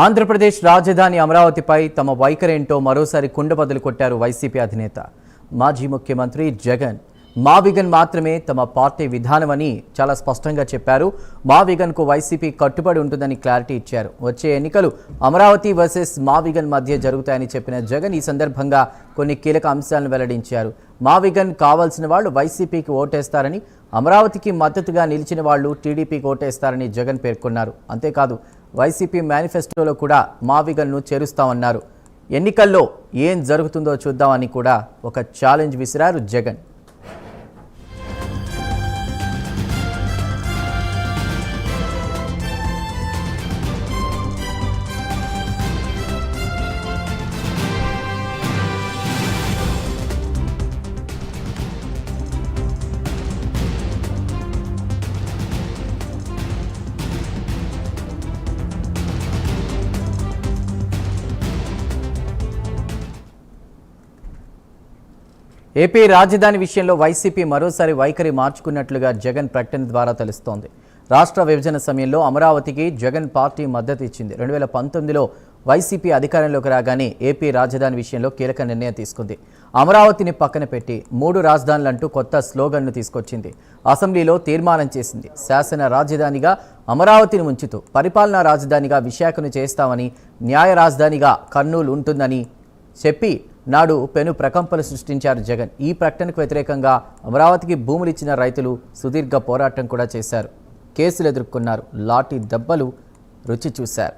ఆంధ్రప్రదేశ్ రాజధాని అమరావతిపై తమ వైఖరేంటో మరోసారి కుండబద్దలు కొట్టారు వైసీపీ అధినేత. మాజీ ముఖ్యమంత్రి జగన్ మా విగన్ మాత్రమే తమ పార్టీ విధానమని చాలా స్పష్టంగా చెప్పారు. మా విగన్కు వైసీపీ కట్టుబడి ఉంటుందని క్లారిటీ ఇచ్చారు. వచ్చే ఎన్నికలు అమరావతి వర్సెస్ మా విగన్ మధ్య జరుగుతాయని చెప్పిన జగన్ ఈ సందర్భంగా కొన్ని కీలక అంశాలను వెల్లడించారు. మా విగన్ కావాల్సిన వాళ్ళు వైసీపీకి ఓటేస్తారని, అమరావతికి మద్దతుగా నిలిచిన వాళ్ళు టీడీపీకి ఓటేస్తారని జగన్ పేర్కొన్నారు. అంతేకాదు వైసీపీ మేనిఫెస్టోలో కూడా మా విగన్ను చేరుస్తామన్నారు. ఎన్నికల్లో ఏం జరుగుతుందో చూద్దామని కూడా ఒక ఛాలెంజ్ విసిరారు జగన్. ఏపీ రాజధాని విషయంలో వైసీపీ మరోసారి వైఖరి మార్చుకున్నట్లుగా జగన్ ప్రకటన ద్వారా తెలుస్తోంది. రాష్ట్ర విభజన సమయంలో అమరావతికి జగన్ పార్టీ మద్దతు ఇచ్చింది. 2019లో వైసీపీ అధికారంలోకి రాగానే ఏపీ రాజధాని విషయంలో కీలక నిర్ణయం తీసుకుంది. అమరావతిని పక్కన పెట్టి 3 రాజధానులంటూ కొత్త స్లోగన్ను తీసుకొచ్చింది. అసెంబ్లీలో తీర్మానం చేసింది. శాసన రాజధానిగా అమరావతిని ఉంచుతూ పరిపాలనా రాజధానిగా విశాఖను చేస్తామని, న్యాయ రాజధానిగా కర్నూలు ఉంటుందని చెప్పి నాడు పెను ప్రకంపనలు సృష్టించారు జగన్. ఈ ప్రకటనకు వ్యతిరేకంగా అమరావతికి భూములు ఇచ్చిన రైతులు సుదీర్ఘ పోరాటం కూడా చేశారు. కేసులు ఎదుర్కొన్నారు. లాఠీ దెబ్బలు రుచి చూశారు.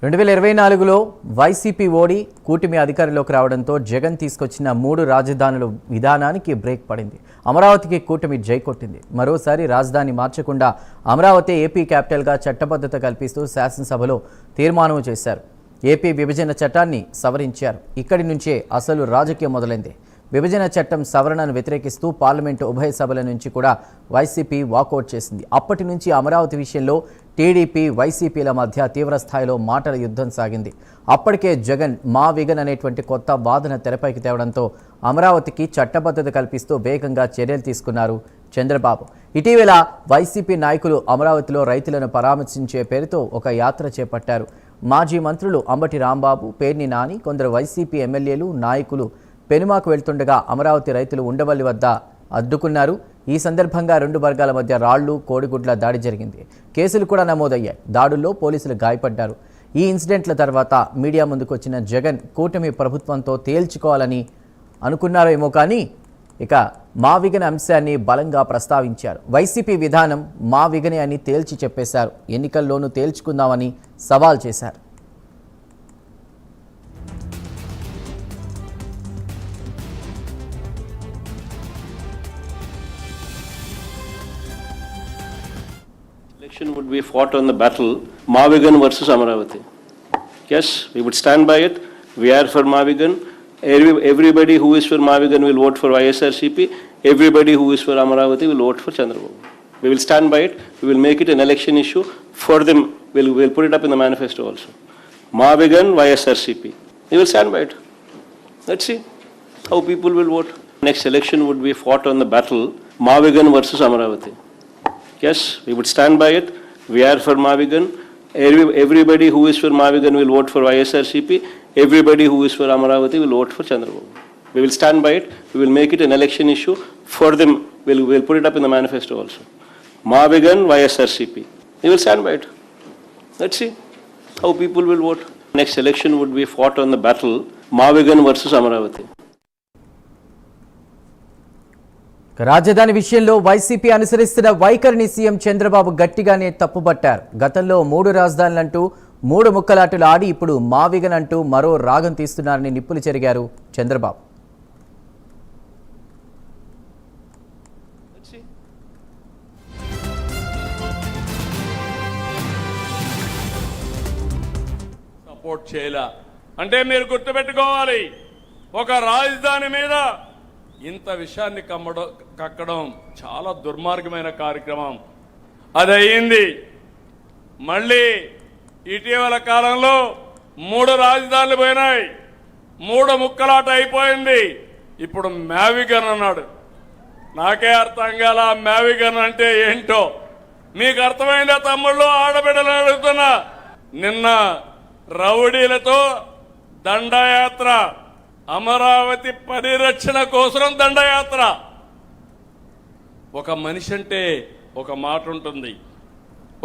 రెండు 2024లో వైసీపీ ఓడి కూటమి అధికారంలోకి రావడంతో జగన్ తీసుకొచ్చిన 3 రాజధానుల విధానానికి బ్రేక్ పడింది. అమరావతికి కూటమి జై కొట్టింది. మరోసారి రాజధాని మార్చకుండా అమరావతి ఏపీ క్యాపిటల్గా చట్టబద్ధత కల్పిస్తూ శాసనసభలో తీర్మానం చేశారు. ఏపీ విభజన చట్టాన్ని సవరించారు. ఇక్కడి నుంచే అసలు రాజకీయం మొదలైంది. విభజన చట్టం సవరణను వ్యతిరేకిస్తూ పార్లమెంటు ఉభయ సభల నుంచి కూడా వైసీపీ వాకౌట్ చేసింది. అప్పటి నుంచి అమరావతి విషయంలో టీడీపీ వైసీపీల మధ్య తీవ్రస్థాయిలో మాటల యుద్ధం సాగింది. అప్పటికే జగన్ మా విగన్ అనేటువంటి కొత్త వాదన తెరపైకి తేవడంతో అమరావతికి చట్టబద్ధత కల్పిస్తూ వేగంగా చర్యలు తీసుకున్నారు చంద్రబాబు. ఇటీవల వైసీపీ నాయకులు అమరావతిలో రైతులను పరామర్శించే పేరుతో ఒక యాత్ర చేపట్టారు. మాజీ మంత్రులు అంబటి రాంబాబు, పేర్ని నాని, కొందరు వైసీపీ ఎమ్మెల్యేలు, నాయకులు పెనుమాకు వెళ్తుండగా అమరావతి రైతులు ఉండవల్లి వద్ద అడ్డుకున్నారు. ఈ సందర్భంగా 2 వర్గాల మధ్య రాళ్లు, కోడిగుడ్ల దాడి జరిగింది. కేసులు కూడా నమోదయ్యాయి. దాడుల్లో పోలీసులు గాయపడ్డారు. ఈ ఇన్సిడెంట్ల తర్వాత మీడియా ముందుకు వచ్చిన జగన్ కూటమి ప్రభుత్వంతో తేల్చుకోవాలని అనుకున్నారేమో కానీ ఇక మా విగన్ అంశాన్ని బలంగా ప్రస్తావించారు. వైసీపీ విధానం మా విగనే అని తేల్చి చెప్పేశారు. ఎన్నికల్లోనూ తేల్చుకుందామని సవాల్ చేశారు. Election would be fought on the battle Mavigan versus Amaravati. Yes, we would stand by it. We are for Mavigan. Everybody who is for Mavigan will vote for YSRCP. Everybody who is for Amaravati will vote for Chandrababu. We will stand by it. We will make it an election issue for them. We'll put it up in the manifesto also. Mavigan, YSRCP. We will stand by it. Let's see how people will vote. Next election would be fought on the battle Mavigan versus Amaravati. Yes, we would stand by it. We are for Mavigan. Everybody who is for Mavigan will vote for YSRCP. Everybody who is for Amaravati will vote for Chandrababu. We will stand by it. We will make it an election issue for them. We'll put it up in the manifesto also. Mavigan, YSRCP. We will stand by it. Let's see how people will vote. Next election would be fought on the battle Mavigan versus Amaravati. రాజధాని విషయంలో YCP అనుసరిస్తున్న వైఖరిని CM Chandrababu గట్టిగానే తప్పుబట్టారు. గతంలో 3 రాజధానులంటూ 3 ముక్కలాటలు ఆడి ఇప్పుడు మా vegan అంటూ మరో రాగం తీస్తున్నారని నిప్పులు చెరిగారు చంద్రబాబు. సపోర్ట్ చేయలే. అంటే మీరు గుర్తుపెట్టుకోవాలి, ఒక రాజధాని మీద ఇంత విషయాన్ని కక్కడం చాలా దుర్మార్గమైన కార్యక్రమం. అది అయ్యింది. మళ్ళీ ఇటీవల కాలంలో 3 రాజధానులు పోయినాయి, 3 ముక్కలాట అయిపోయింది. ఇప్పుడు మ్యావిగన్ అన్నాడు. నాకే అర్థం కాల మ్యావిగన్ అంటే ఏంటో. మీకు అర్థమైందా తమ్ముళ్ళు, ఆడబిడ్డలు అడుగుతున్నా? నిన్న రౌడీలతో దండయాత్ర, అమరావతి పరిరక్షణ కోసం దండయాత్ర. ఒక మనిషి అంటే ఒక మాట ఉంటుంది,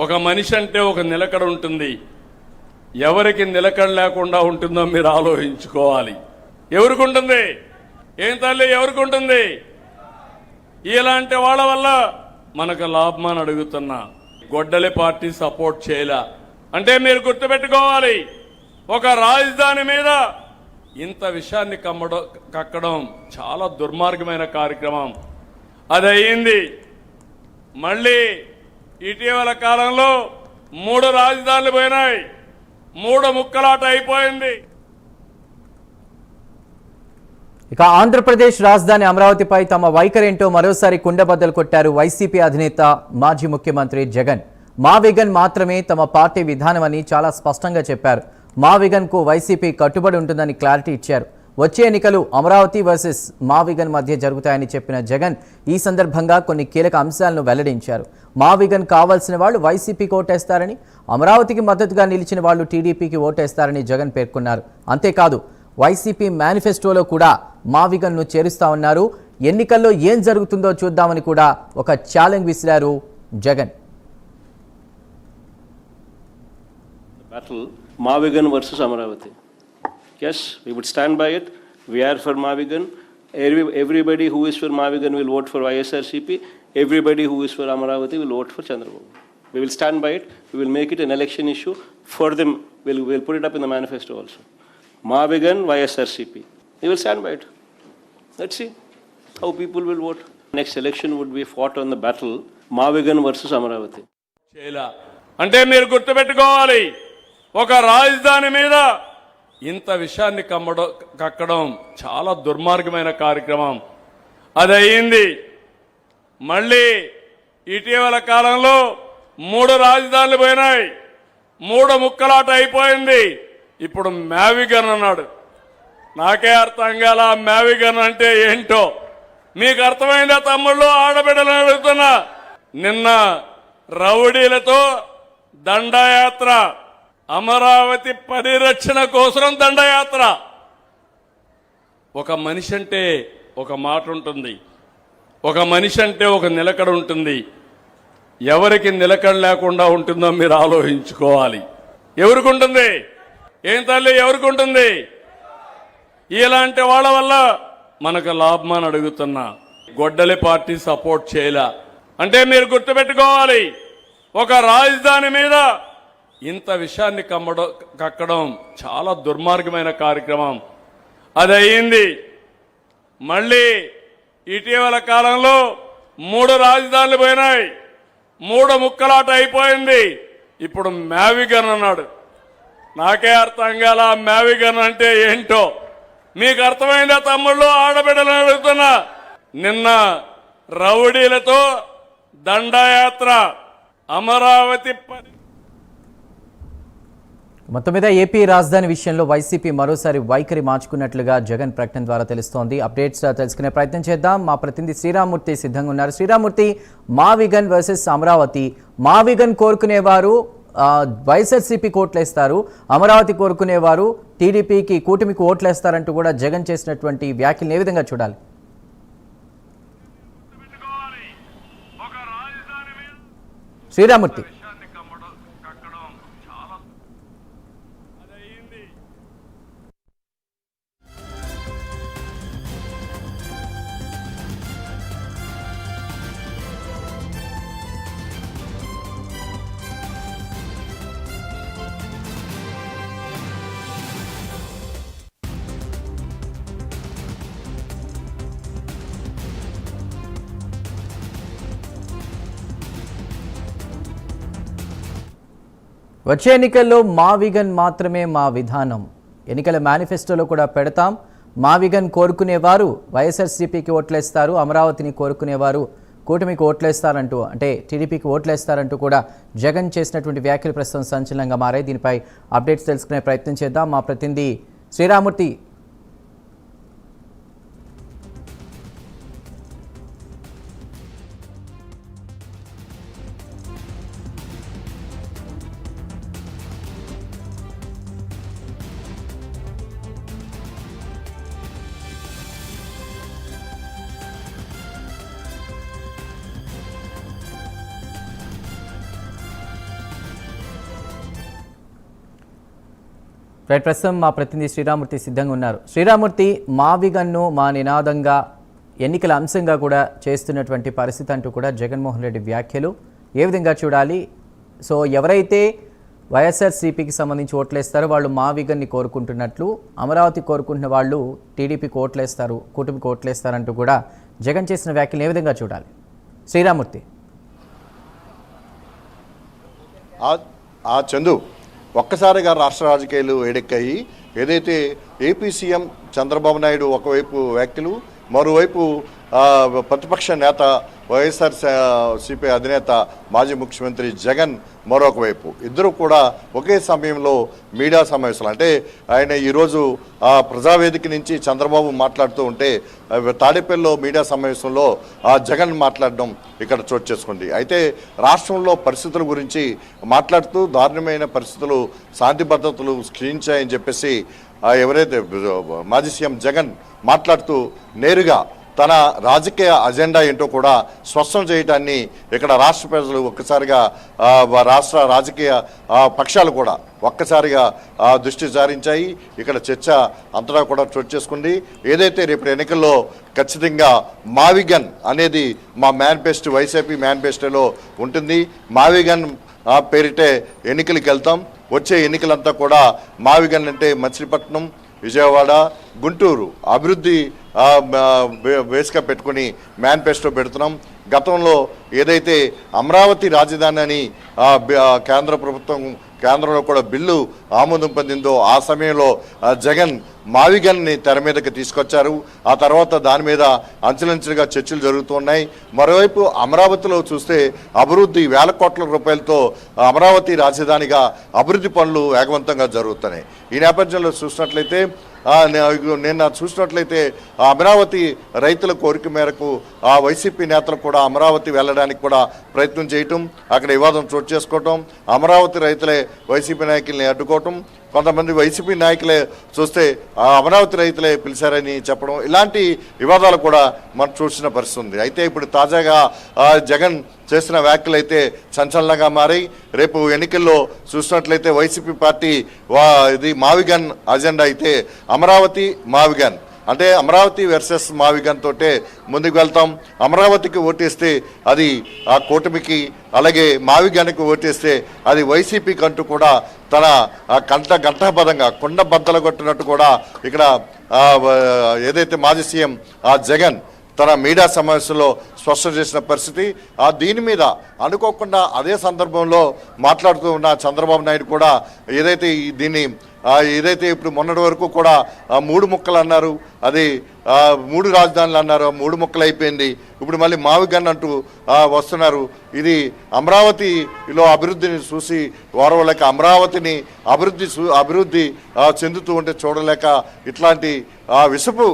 ఒక మనిషి అంటే ఒక నిలకడ ఉంటుంది. ఎవరికి నిలకడ లేకుండా ఉంటుందో మీరు ఆలోచించుకోవాలి. ఎవరికి ఉంటుంది? ఏం తల్లి, ఎవరికి ఉంటుంది? ఇలాంటి వాళ్ళ వల్ల మనకు లాభమని అడుగుతున్నా. గొడ్డలి పార్టీ సపోర్ట్ చేయలే. అంటే మీరు గుర్తుపెట్టుకోవాలి, ఒక రాజధాని మీద ఇంత విషయాన్ని కక్కడం చాలా దుర్మార్గమైన కార్యక్రమం. అది అయ్యింది. మళ్ళీ ఇటీవల కాలంలో 3 రాజధానులు పోయినాయి, 3 ముక్కలాట అయిపోయింది. ఇక ఆంధ్రప్రదేశ్ రాజధాని అమరావతిపై తమ వైఖరేంటో మరోసారి కుండబద్దలు కొట్టారు వైసీపీ అధినేత మాజీ ముఖ్యమంత్రి జగన్. మా విగన్ మాత్రమే తమ పార్టీ విధానమని చాలా స్పష్టంగా చెప్పారు. మా విగన్కు వైసీపీ కట్టుబడి ఉంటుందని క్లారిటీ ఇచ్చారు. వచ్చే ఎన్నికలు అమరావతి వర్సెస్ మా విగన్ మధ్య జరుగుతాయని చెప్పిన జగన్ ఈ సందర్భంగా కొన్ని కీలక అంశాలను వెల్లడించారు. మా విగన్ కావాల్సిన వాళ్ళు వైసీపీకి ఓటేస్తారని, అమరావతికి మద్దతుగా నిలిచిన వాళ్ళు టీడీపీకి ఓటేస్తారని జగన్ పేర్కొన్నారు. అంతేకాదు, వైసీపీ మేనిఫెస్టోలో కూడా మా విగన్ను చేరుస్తామన్నారు. ఎన్నికల్లో ఏం జరుగుతుందో చూద్దామని కూడా ఒక ఛాలెంజ్ విసిరారు Jagan. Battle, Mavigan versus Amaravati. Yes, we would stand by it. We are for Mavigan. Everybody who is for Mavigan will vote for YSRCP. Everybody who is for Amaravati will vote for Chandrababu. We will stand by it. We will make it an election issue for them. We'll put it up in the manifesto also. Mavigan, YSRCP. We will stand by it. Let's see how people will vote. Next election would be fought on the battle, Mavigan versus Amaravati. చేయలా. అంటే మీరు గుర్తుపెట్టుకోవాలి, ఒక రాజధాని మీద ఇంత విషయాన్ని కక్కడం చాలా దుర్మార్గమైన కార్యక్రమం. అది అయ్యింది. మళ్ళీ ఇటీవల కాలంలో 3 రాజధానులు పోయినాయి, 3 ముక్కలాట అయిపోయింది. ఇప్పుడు మ్యావిగన్ అన్నాడు. నాకే అర్థం కాల మ్యావిగన్ అంటే ఏంటో. మీకు అర్థమైందా తమ్ముళ్ళు, ఆడబిడ్డలు అడుగుతున్నా? నిన్న రౌడీలతో దండయాత్ర, అమరావతి పరిరక్షణ కోసం దండయాత్ర. ఒక మనిషి అంటే ఒక మాట ఉంటుంది, ఒక మనిషి అంటే ఒక నిలకడ ఉంటుంది. ఎవరికి నిలకడ లేకుండా ఉంటుందో మీరు ఆలోచించుకోవాలి. ఎవరికి ఉంటుంది? ఏం తల్లి, ఎవరికి ఉంటుంది? ఇలాంటి వాళ్ళ వల్ల మనకు లాభమని అడుగుతున్నా. గొడ్డలి పార్టీ సపోర్ట్ చేయలే. అంటే మీరు గుర్తుపెట్టుకోవాలి, ఒక రాజధాని మీద ఇంత విషయాన్ని కక్కడం చాలా దుర్మార్గమైన కార్యక్రమం. అది అయ్యింది. మళ్ళీ ఇటీవల కాలంలో 3 రాజధానులు పోయినాయి, 3 ముక్కలాట అయిపోయింది. ఇప్పుడు మ్యావిగన్ అన్నాడు. నాకే అర్థం కాల మ్యావిగన్ అంటే ఏంటో. మీకు అర్థమైందా తమ్ముళ్ళు, ఆడబిడ్డలు అడుగుతున్నా? నిన్న రౌడీలతో దండయాత్ర, అమరావతి మొత్తం మీద ఏపీ రాజధాని విషయంలో వైసీపీ మరోసారి వైఖరి మార్చుకున్నట్లుగా జగన్ ప్రకటన ద్వారా తెలుస్తోంది. అప్డేట్స్ తెలుసుకునే ప్రయత్నం చేద్దాం. మా ప్రతినిధి శ్రీరామ్మూర్తి సిద్ధంగా ఉన్నారు. శ్రీరామ్మూర్తి, మా విగన్ వర్సెస్ అమరావతి. మా విగన్ కోరుకునేవారు వైఎస్ఆర్సీపీకి ఓట్లేస్తారు, అమరావతి కోరుకునేవారు టీడీపీకి, కూటమికి ఓట్లేస్తారంటూ కూడా జగన్ చేసినటువంటి వ్యాఖ్యలు ఏ విధంగా చూడాలి? శ్రీరామ్మూర్తి. వచ్చే ఎన్నికల్లో మా విగన్ మాత్రమే మా విధానం. ఎన్నికల మేనిఫెస్టోలో కూడా పెడతాం. మా విగన్ కోరుకునేవారు వైఎస్ఆర్సీపీకి ఓట్లేస్తారు, అమరావతిని కోరుకునేవారు కూటమికి ఓట్లేస్తారంటూ, అంటే టీడీపీకి ఓట్లేస్తారంటూ కూడా జగన్ చేసినటువంటి వ్యాఖ్యలు ప్రస్తుతం సంచలనంగా మారాయి. దీనిపై అప్డేట్స్ తెలుసుకునే ప్రయత్నం చేద్దాం. మా ప్రతినిధి శ్రీరామూర్తి ప్రస్తుతం మా ప్రతినిధి శ్రీరామూర్తి సిద్ధంగా ఉన్నారు. శ్రీరామూర్తి, మా విగన్ను మా నినాదంగా ఎన్నికల అంశంగా కూడా చేస్తున్నటువంటి పరిస్థితి అంటూ కూడా జగన్మోహన్ రెడ్డి వ్యాఖ్యలు ఏ విధంగా చూడాలి? సో ఎవరైతే వైఎస్ఆర్సీపీకి సంబంధించి ఓట్లేస్తారో వాళ్ళు మా విగన్ని కోరుకుంటున్నట్లు, అమరావతి కోరుకుంటున్న వాళ్ళు టీడీపీకి ఓట్లేస్తారు, కూటమికి ఓట్లేస్తారంటూ కూడా జగన్ చేసిన వ్యాఖ్యలు ఏ విధంగా చూడాలి? శ్రీరామూర్తి. చందు, ఒక్కసారిగా రాష్ట్ర రాజకీయాలు వేడెక్కాయి. ఏదైతే ఏపీ సీఎం చంద్రబాబు నాయుడు ఒకవైపు వ్యాఖ్యలు, మరోవైపు ప్రతిపక్ష నేత వైఎస్ఆర్సీపీ అధినేత మాజీ ముఖ్యమంత్రి జగన్ మరొక వైపు, ఇద్దరు కూడా ఒకే సమయంలో మీడియా సమావేశాలు, అంటే ఆయన ఈరోజు ప్రజావేదిక నుంచి చంద్రబాబు మాట్లాడుతూ ఉంటే తాడేపల్లిలో మీడియా సమావేశంలో జగన్ మాట్లాడడం ఇక్కడ చోటు చేసుకుంది. అయితే రాష్ట్రంలో పరిస్థితుల గురించి మాట్లాడుతూ దారుణమైన పరిస్థితులు, శాంతి భద్రతలు క్షీణించాయని చెప్పేసి ఎవరైతే మాజీ సీఎం జగన్ మాట్లాడుతూ నేరుగా తన రాజకీయ అజెండా ఏంటో కూడా స్పష్టం చేయడాన్ని ఇక్కడ రాష్ట్ర ప్రజలు ఒక్కసారిగా, రాష్ట్ర రాజకీయ పక్షాలు కూడా ఒక్కసారిగా దృష్టి సారించాయి. ఇక్కడ చర్చ అంతటా కూడా చోటు చేసుకుంది. ఏదైతే రేపు ఎన్నికల్లో ఖచ్చితంగా మావిగన్ అనేది మా మేనిఫెస్టో, వైసీపీ మేనిఫెస్టోలో ఉంటుంది. మావిగన్ పేరిటే ఎన్నికలకు వెళ్తాం. వచ్చే ఎన్నికలంతా కూడా మావిగన్ అంటే మచిలీపట్నం, విజయవాడ, గుంటూరు అభివృద్ధి బేస్గా పెట్టుకుని మేనిఫెస్టో పెడుతున్నాం. గతంలో ఏదైతే అమరావతి రాజధాని అని కేంద్ర ప్రభుత్వం కేంద్రంలో కూడా బిల్లు ఆమోదం పొందిందో ఆ సమయంలో జగన్ మావిగన్ని తెర మీదకి తీసుకొచ్చారు. ఆ తర్వాత దాని మీద అంచెలంచెలుగా చర్చలు జరుగుతున్నాయి. మరోవైపు అమరావతిలో చూస్తే అభివృద్ధి వేల కోట్ల రూపాయలతో అమరావతి రాజధానిగా అభివృద్ధి పనులు వేగవంతంగా జరుగుతున్నాయి. ఈ నేపథ్యంలో చూసినట్లయితే నిన్న చూసినట్లయితే అమరావతి రైతుల కోరిక మేరకు వైసీపీ నేతలు కూడా అమరావతి వెళ్ళడానికి కూడా ప్రయత్నం చేయటం, అక్కడ వివాదం చోటు చేసుకోవటం, అమరావతి రైతులే వైసీపీ నాయకుల్ని అడ్డుకోవటం, కొంతమంది వైసీపీ నాయకులే చూస్తే అమరావతి రైతులే పిలిచారని చెప్పడం, ఇలాంటి వివాదాలు కూడా మనం చూసిన పరిస్థితి ఉంది. అయితే ఇప్పుడు తాజాగా జగన్ చేసిన వ్యాఖ్యలు అయితే సంచలనంగా మారాయి. రేపు ఎన్నికల్లో చూసినట్లయితే వైసీపీ పార్టీ ఇది మావిగన్ అజెండా అయితే అమరావతి మావిగన్, అంటే అమరావతి వర్సెస్ మావిగన్ తోటే ముందుకు వెళ్తాం. అమరావతికి ఓటేస్తే అది ఆ కూటమికి, అలాగే మావిగన్కి ఓటేస్తే అది వైసీపీకి అంటూ కూడా తన గంటాపదంగా కుండ బద్దలు కొట్టినట్టు కూడా ఇక్కడ ఏదైతే మాజీ సీఎం జగన్ తన మీడియా సమావేశంలో స్పష్టం చేసిన పరిస్థితి. దీని మీద అనుకోకుండా అదే సందర్భంలో మాట్లాడుతూ ఉన్న చంద్రబాబు నాయుడు కూడా ఏదైతే ఇప్పుడు మొన్నటి వరకు కూడా 3 ముక్కలు అన్నారు, అది 3 రాజధానులు అన్నారు, 3 ముక్కలు అయిపోయింది. ఇప్పుడు మళ్ళీ మావిగన్ అంటూ వస్తున్నారు. ఇది అమరావతిలో అభివృద్ధిని చూసి వారవలేక, అమరావతిని అభివృద్ధి చెందుతూ ఉంటే చూడలేక ఇట్లాంటి విసుపు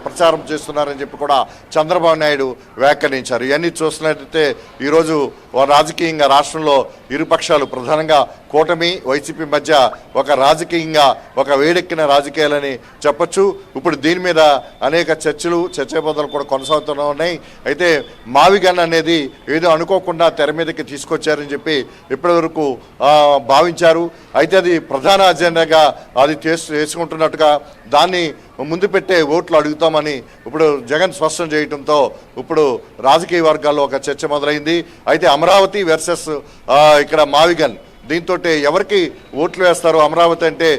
ప్రచారం చేస్తున్నారని చెప్పి కూడా చంద్రబాబు నాయుడు వ్యాఖ్యానించారు. ఇవన్నీ చూసినట్లయితే ఈరోజు రాజకీయంగా రాష్ట్రంలో ఇరుపక్షాలు, ప్రధానంగా కూటమి వైసీపీ మధ్య ఒక రాజకీయంగా ఒక వేడెక్కిన రాజకీయాలని చెప్పొచ్చు. ఇప్పుడు దీని మీద అనేక చర్చోపదలు కూడా కొనసాగుతూనే ఉన్నాయి. అయితే మావిగన్ అనేది ఏదో అనుకోకుండా తెర మీదకి తీసుకొచ్చారని చెప్పి ఇప్పటివరకు భావించారు. అయితే అది ప్రధాన అజెండాగా అది చేసుకుంటున్నట్టుగా దాన్ని ముందు పెట్టే ఓట్లు అడుగుతామని ఇప్పుడు జగన్ స్పష్టం చేయడంతో ఇప్పుడు రాజకీయ వర్గాల్లో ఒక చర్చ మొదలైంది. అయితే అమరావతి వర్సెస్ ఇక్కడ మావిగన్, దీంతో ఎవరికి ఓట్లు వేస్తారు? అమరావతి అంటే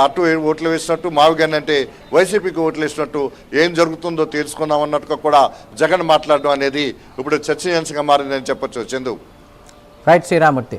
అటు ఓట్లు వేసినట్టు, మావిగన్ అంటే వైసీపీకి ఓట్లు వేసినట్టు, ఏం జరుగుతుందో తెలుసుకుందాం అన్నట్టుగా కూడా జగన్ మాట్లాడడం అనేది ఇప్పుడు చర్చనీయాంశంగా మారిందని చెప్పొచ్చు. చందు. రైట్ శ్రీరామూర్తి.